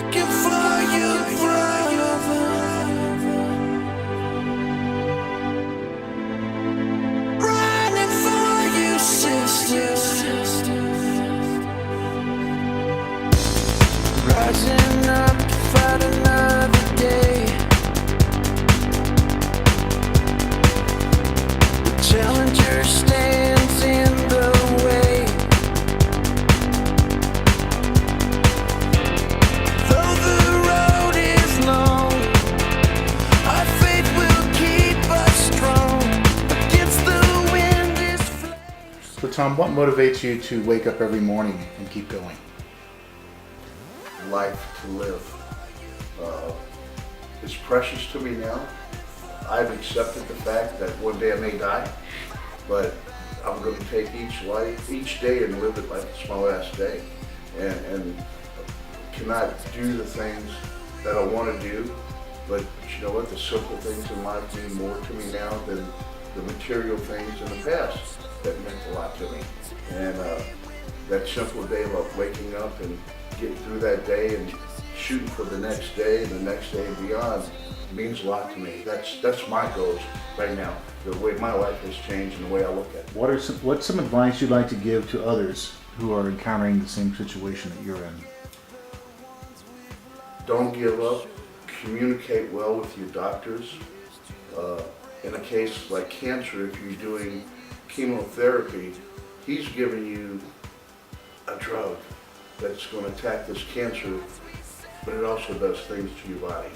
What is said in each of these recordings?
looking for your brother, running for you, sister, rising up to fight another day. The challenger stands in the way. Though the road is long, our faith will keep us strong against the wind is flame. So Tom, what motivates you to wake up every morning and keep going? Life to live. It's precious to me now. I've accepted the fact that one day I may die, but I'm going to take each day and live it like it's my last day, and cannot do the things that I want to do. But you know what? The simple things in life mean more to me now than the material things in the past that meant a lot to me. And that simple day of waking up and getting through that day and shooting for the next day and the next day and beyond means a lot to me. That's my goals right now. The way my life has changed and the way I look at it. What's some advice you'd like to give to others who are encountering the same situation that you're in? Don't give up. Communicate well with your doctors. In a case like cancer, if you're doing chemotherapy, he's giving you a drug that's going to attack this cancer, but it also does things to your body.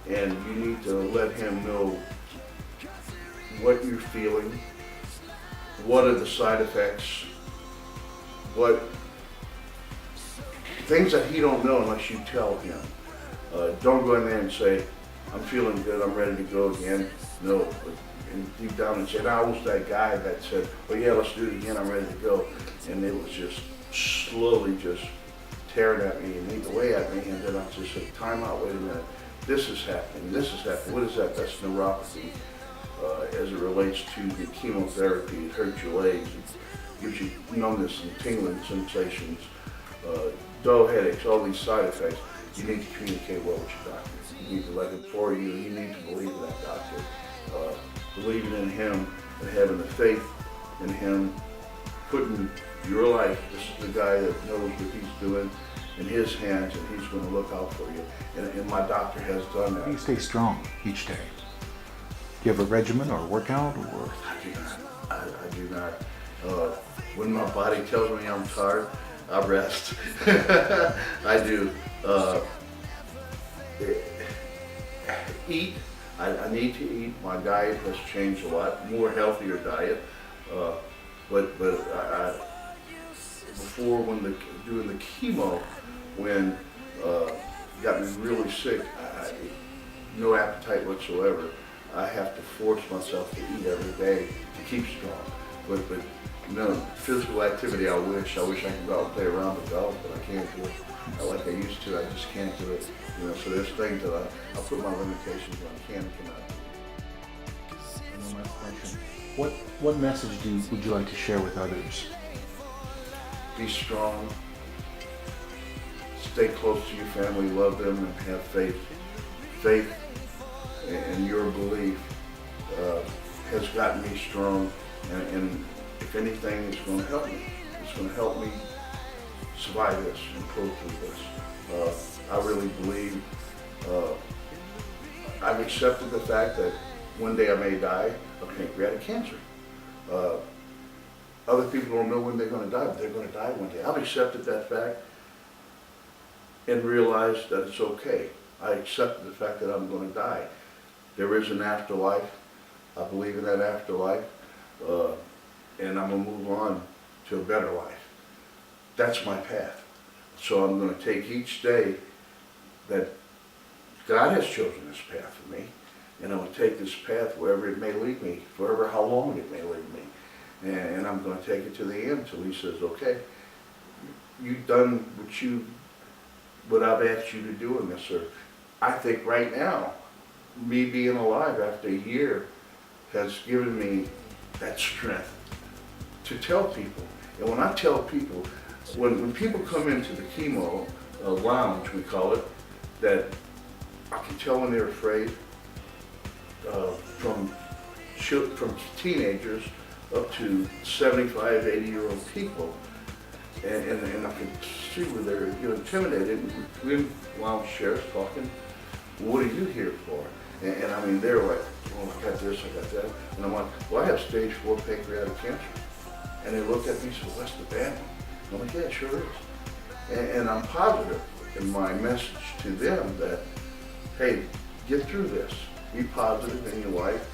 And you need to let him know what you're feeling, what are the side effects, what things that he don't know unless you tell him. Don't go in there and say, I'm feeling good, I'm ready to go again. No, and deep down inside, I was that guy that said, well, yeah, let's do it again, I'm ready to go. And it was just slowly just tearing at me and eating away at me, and then I just said, time out, wait a minute, this is happening, what is that? That's neuropathy. As it relates to the chemotherapy, it hurts your legs, it gives you numbness and tingling sensations, dull headaches, all these side effects. You need to communicate well with your doctor. You need to let him for you, you need to believe in that doctor. Believing in him and having the faith in him, putting your life, this is the guy that knows what he's doing, in his hands, and he's going to look out for you. And my doctor has done that. How do you stay strong each day? Do you have a regimen or a workout? Or? I do not. When my body tells me I'm tired, I rest. I do. Eat. I need to eat. My diet has changed a lot. More healthier diet. But before, when doing the chemo, when got me really sick, no appetite whatsoever. I have to force myself to eat every day to keep strong. But no physical activity. I wish I could go out and play around with golf, but I can't do it. Like I used to. I just can't do it. You know, so there's things that I put my limitations on. Can and cannot do. And one last question. What message would you like to share with others? Be strong. Stay close to your family. Love them and have faith. Faith and your belief has gotten me strong. And if anything, it's going to help me. It's going to help me survive this and pull through this. I really believe I've accepted the fact that one day I may die of pancreatic cancer. Other people don't know when they're going to die, but they're going to die one day. I've accepted that fact and realized that it's okay. I accepted the fact that I'm going to die. There is an afterlife. I believe in that afterlife. And I'm going to move on to a better life. That's my path. So I'm going to take each day that God has chosen this path for me, and I'm going to take this path wherever it may lead me, forever how long it may lead me. And I'm going to take it to the end till he says, okay, you've done what I've asked you to do in this earth. I think right now, me being alive after a year has given me that strength to tell people. And when I tell people, when people come into the chemo lounge, we call it, that I can tell when they're afraid, from teenagers up to 75, 80-year-old people. And I can see where they're intimidated. While Sheriff's talking, what are you here for? And I mean, they're like, oh, I got this, I got that. And I'm like, well, I have stage 4 pancreatic cancer. And they look at me and say, well, that's the bad one. I'm like, yeah, it sure is. And I'm positive in my message to them that, hey, get through this. Be positive in your life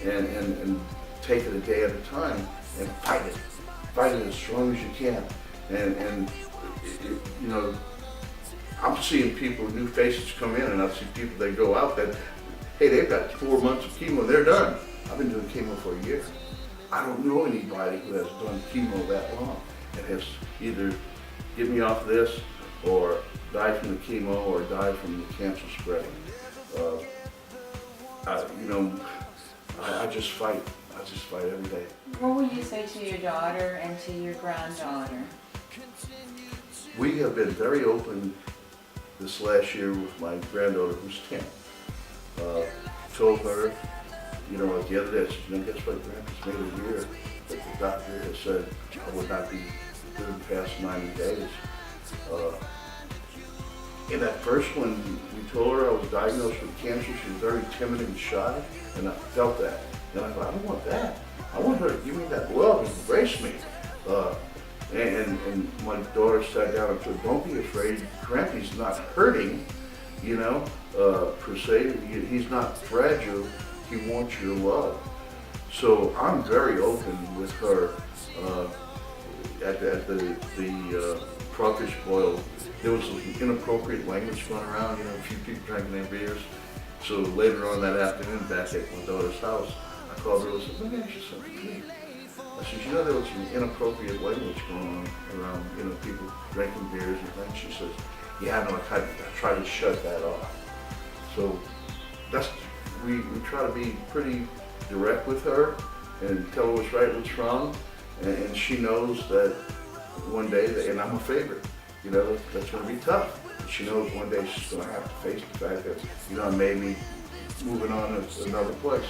and take it a day at a time and fight it. Fight it as strong as you can. And I'm seeing people, new faces come in, and I see people that go out that, hey, they've got 4 months of chemo, they're done. I've been doing chemo for a year. I don't know anybody who has done chemo that long and has either get me off this or die from the chemo or die from the cancer spreading. I just fight. I just fight every day. What will you say to your daughter and to your granddaughter? We have been very open this last year with my granddaughter, who's 10. Told her, like the other day, I said, guess what, Grandpa's made a year that the doctor has said I would not be living past 90 days. In that first one, we told her I was diagnosed with cancer. She was very timid and shy, and I felt that. And I thought, I don't want that. I want her to give me that love and embrace me. And my daughter sat down and said, don't be afraid. Grandpa's not hurting, per se. He's not fragile. He wants your love. So I'm very open with her at the crawfish boil. There was some inappropriate language going around, a few people drinking their beers. So later on that afternoon, back at my daughter's house, I called her and said, let me ask you something. I said, there was some inappropriate language going on around, people drinking beers and things. She says, yeah, no, I try to shut that off. So we try to be pretty direct with her and tell her what's right, what's wrong. And she knows that one day, and I'm a favorite, that's going to be tough. She knows one day she's going to have to face the fact that, I may be moving on to another place.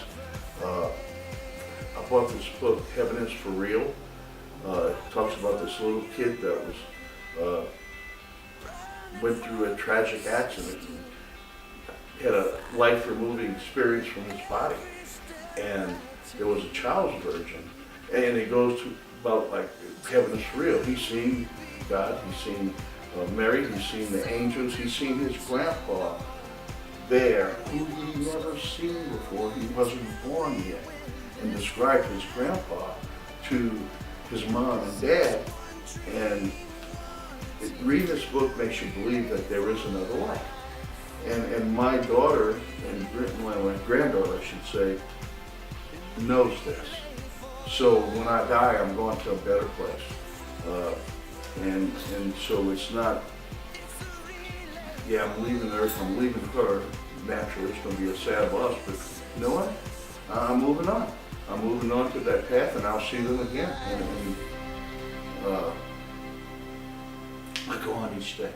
I bought this book, Heaven is for Real. It talks about this little kid that went through a tragic accident and had a life-removing experience from his body. And there was a child's virgin. And it goes to about like, heaven is for real. He's seen God, he's seen Mary, he's seen the angels, he's seen his grandpa there, who he never seen before. He wasn't born yet. And described his grandpa to his mom and dad. And reading this book makes you believe that there is another life. And my daughter, and my granddaughter, I should say, knows this. So when I die, I'm going to a better place. And so it's not, I'm leaving Earth, I'm leaving her. Naturally, it's going to be a sad loss, but you know what? I'm moving on. I'm moving on to that path, and I'll see them again. And I go on each day.